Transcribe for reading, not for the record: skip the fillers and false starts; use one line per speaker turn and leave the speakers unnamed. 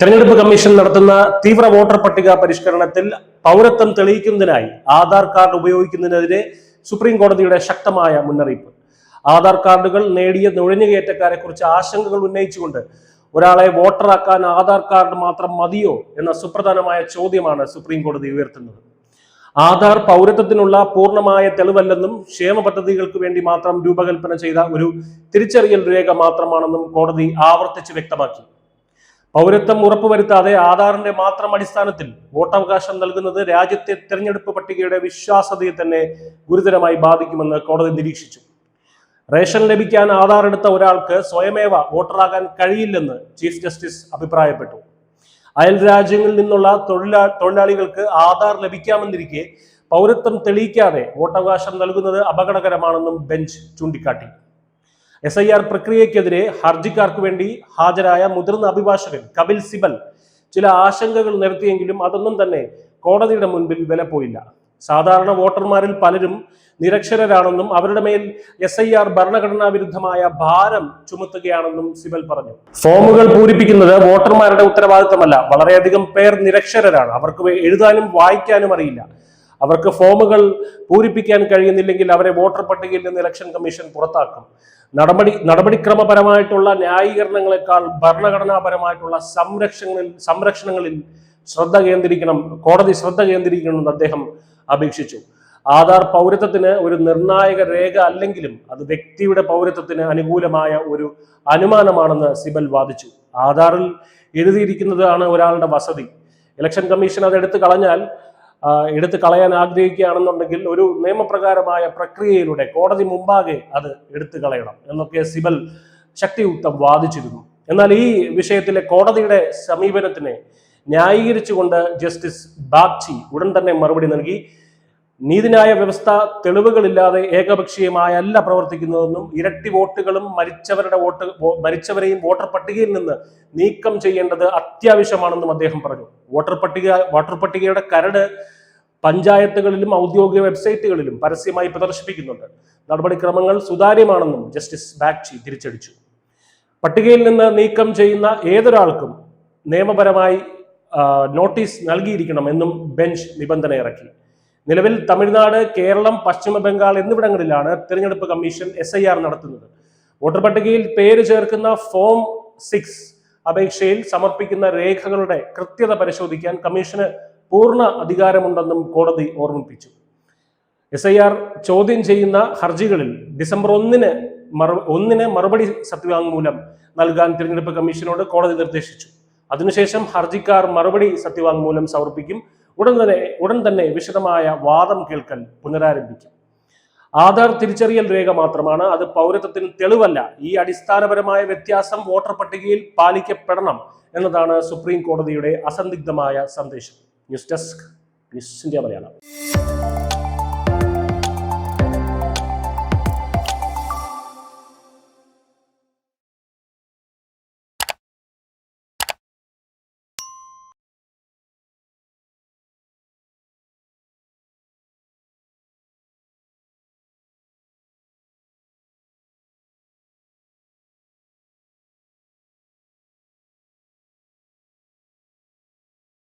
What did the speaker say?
തെരഞ്ഞെടുപ്പ് കമ്മീഷൻ നടത്തുന്ന തീവ്ര വോട്ടർ പട്ടിക പരിഷ്കരണത്തിൽ പൗരത്വം തെളിയിക്കുന്നതിനായി ആധാർ കാർഡ് ഉപയോഗിക്കുന്നതിനെതിരെ സുപ്രീം കോടതിയുടെ ശക്തമായ മുന്നറിയിപ്പ്. ആധാർ കാർഡുകൾ നേടിയ നുഴഞ്ഞുകയറ്റക്കാരെ കുറിച്ച് ആശങ്കകൾ ഉന്നയിച്ചുകൊണ്ട് ഒരാളെ വോട്ടറാക്കാൻ ആധാർ കാർഡ് മാത്രം മതിയോ എന്ന സുപ്രധാനമായ ചോദ്യമാണ് സുപ്രീം കോടതി ഉയർത്തുന്നത്. ആധാർ പൗരത്വത്തിനുള്ള പൂർണ്ണമായ തെളിവല്ലെന്നും ക്ഷേമ പദ്ധതികൾക്ക് വേണ്ടി മാത്രം രൂപകൽപ്പന ചെയ്ത ഒരു തിരിച്ചറിയൽ രേഖ മാത്രമാണെന്നും കോടതി ആവർത്തിച്ച് വ്യക്തമാക്കി. പൗരത്വം ഉറപ്പുവരുത്താതെ ആധാറിന്റെ മാത്രം അടിസ്ഥാനത്തിൽ വോട്ടവകാശം നൽകുന്നത് രാജ്യത്തെ തെരഞ്ഞെടുപ്പ് പട്ടികയുടെ വിശ്വാസ്യതയെ തന്നെ ഗുരുതരമായി ബാധിക്കുമെന്ന് കോടതി നിരീക്ഷിച്ചു. റേഷൻ ലഭിക്കാൻ ആധാർ എടുത്ത ഒരാൾക്ക് സ്വയമേവ വോട്ടറാകാൻ കഴിയില്ലെന്ന് ചീഫ് ജസ്റ്റിസ് അഭിപ്രായപ്പെട്ടു. അയൽ രാജ്യങ്ങളിൽ നിന്നുള്ള തൊഴിലാളികൾക്ക് ആധാർ ലഭിക്കാമെന്നിരിക്കെ പൗരത്വം തെളിയിക്കാതെ വോട്ടവകാശം നൽകുന്നത് അപകടകരമാണെന്നും ബെഞ്ച് ചൂണ്ടിക്കാട്ടി. SIR പ്രക്രിയക്കെതിരെ ഹർജിക്കാർക്ക് വേണ്ടി ഹാജരായ മുതിർന്ന അഭിഭാഷകൻ കപിൽ സിബൽ ചില ആശങ്കകൾ നിരത്തിയെങ്കിലും അതൊന്നും തന്നെ കോടതിയുടെ മുൻപിൽ വില പോയില്ല. സാധാരണ വോട്ടർമാരിൽ പലരും നിരക്ഷരരാണെന്നും അവരുടെ മേൽ SIR ഭരണഘടനാ വിരുദ്ധമായ ഭാരം ചുമത്തുകയാണെന്നും സിബൽ പറഞ്ഞു. ഫോമുകൾ പൂരിപ്പിക്കുന്നത് വോട്ടർമാരുടെ ഉത്തരവാദിത്തമല്ല. വളരെയധികം പേർ നിരക്ഷരരാണ്. അവർക്ക് എഴുതാനും വായിക്കാനും അറിയില്ല. അവർക്ക് ഫോമുകൾ പൂരിപ്പിക്കാൻ കഴിയുന്നില്ലെങ്കിൽ അവരെ വോട്ടർ പട്ടികയിൽ നിന്ന് ഇലക്ഷൻ കമ്മീഷൻ പുറത്താക്കും. നടപടിക്രമപരമായിട്ടുള്ള ന്യായീകരണങ്ങളെക്കാൾ ഭരണഘടനാപരമായിട്ടുള്ള സംരക്ഷണങ്ങളിൽ കോടതി ശ്രദ്ധ കേന്ദ്രീകരിക്കണമെന്ന് അദ്ദേഹം അപേക്ഷിച്ചു. ആധാർ പൗരത്വത്തിന് ഒരു നിർണായക രേഖ അല്ലെങ്കിലും അത് വ്യക്തിയുടെ പൗരത്വത്തിന് അനുകൂലമായ ഒരു അനുമാനമാണെന്ന് സിബൽ വാദിച്ചു. ആധാറിൽ എഴുതിയിരിക്കുന്നതാണ് ഒരാളുടെ വസതി. ഇലക്ഷൻ കമ്മീഷൻ അത് എടുത്തു കളയാൻ ആഗ്രഹിക്കുകയാണെന്നുണ്ടെങ്കിൽ ഒരു നിയമപ്രകാരമായ പ്രക്രിയയിലൂടെ കോടതി മുമ്പാകെ അത് എടുത്തു കളയണം എന്നൊക്കെ സിബൽ ശക്തിയുക്തം വാദിച്ചിരുന്നു. എന്നാൽ ഈ വിഷയത്തിലെ കോടതിയുടെ സമീപനത്തിനെ ന്യായീകരിച്ചുകൊണ്ട് ജസ്റ്റിസ് ബാഗ്ചി ഉടൻ തന്നെ മറുപടി നൽകി. നീതിന്യായ വ്യവസ്ഥ തെളിവുകളില്ലാതെ ഏകപക്ഷീയമായല്ല പ്രവർത്തിക്കുന്നതെന്നും ഇരട്ടി വോട്ടുകളും മരിച്ചവരെയും വോട്ടർ പട്ടികയിൽ നിന്ന് നീക്കം ചെയ്യേണ്ടത് അത്യാവശ്യമാണെന്നും അദ്ദേഹം പറഞ്ഞു. വോട്ടർ പട്ടികയുടെ കരട് പഞ്ചായത്തുകളിലും ഔദ്യോഗിക വെബ്സൈറ്റുകളിലും പരസ്യമായി പ്രദർശിപ്പിക്കുന്നുണ്ട്. നടപടിക്രമങ്ങൾ സുതാര്യമാണെന്നും ജസ്റ്റിസ് ബാഗ്ചി തിരിച്ചടിച്ചു. പട്ടികയിൽ നിന്ന് നീക്കം ചെയ്യുന്ന ഏതൊരാൾക്കും നിയമപരമായി നോട്ടീസ് നൽകിയിരിക്കണമെന്നും ബെഞ്ച് നിബന്ധന ഇറക്കി. നിലവിൽ തമിഴ്നാട്, കേരളം, പശ്ചിമ ബംഗാൾ എന്നിവിടങ്ങളിലാണ് തെരഞ്ഞെടുപ്പ് കമ്മീഷൻ SIR നടത്തുന്നത്. വോട്ടർ പട്ടികയിൽ പേര് ചേർക്കുന്ന ഫോം 6 അപേക്ഷയിൽ സമർപ്പിക്കുന്ന രേഖകളുടെ കൃത്യത പരിശോധിക്കാൻ കമ്മീഷന് പൂർണ്ണ അധികാരമുണ്ടെന്നും കോടതി ഓർമ്മിപ്പിച്ചു. SIR ചോദ്യം ചെയ്യുന്ന ഹർജികളിൽ ഡിസംബർ 1-ന് മറുപടി സത്യവാങ്മൂലം നൽകാൻ തിരഞ്ഞെടുപ്പ് കമ്മീഷനോട് കോടതി നിർദ്ദേശിച്ചു. അതിനുശേഷം ഹർജിക്കാർ മറുപടി സത്യവാങ്മൂലം സമർപ്പിക്കും. ഉടൻ തന്നെ വിശദമായ വാദം കേൾക്കൽ പുനരാരംഭിക്കും. ആധാർ തിരിച്ചറിയൽ രേഖ മാത്രമാണ്, അത് പൗരത്വത്തിന് തെളിവല്ല. ഈ അടിസ്ഥാനപരമായ വ്യത്യാസം വോട്ടർ പട്ടികയിൽ പാലിക്കപ്പെടണം എന്നതാണ് സുപ്രീം കോടതിയുടെ അസന്ദിഗ്ധമായ സന്ദേശം. News desk, news India Malayalam.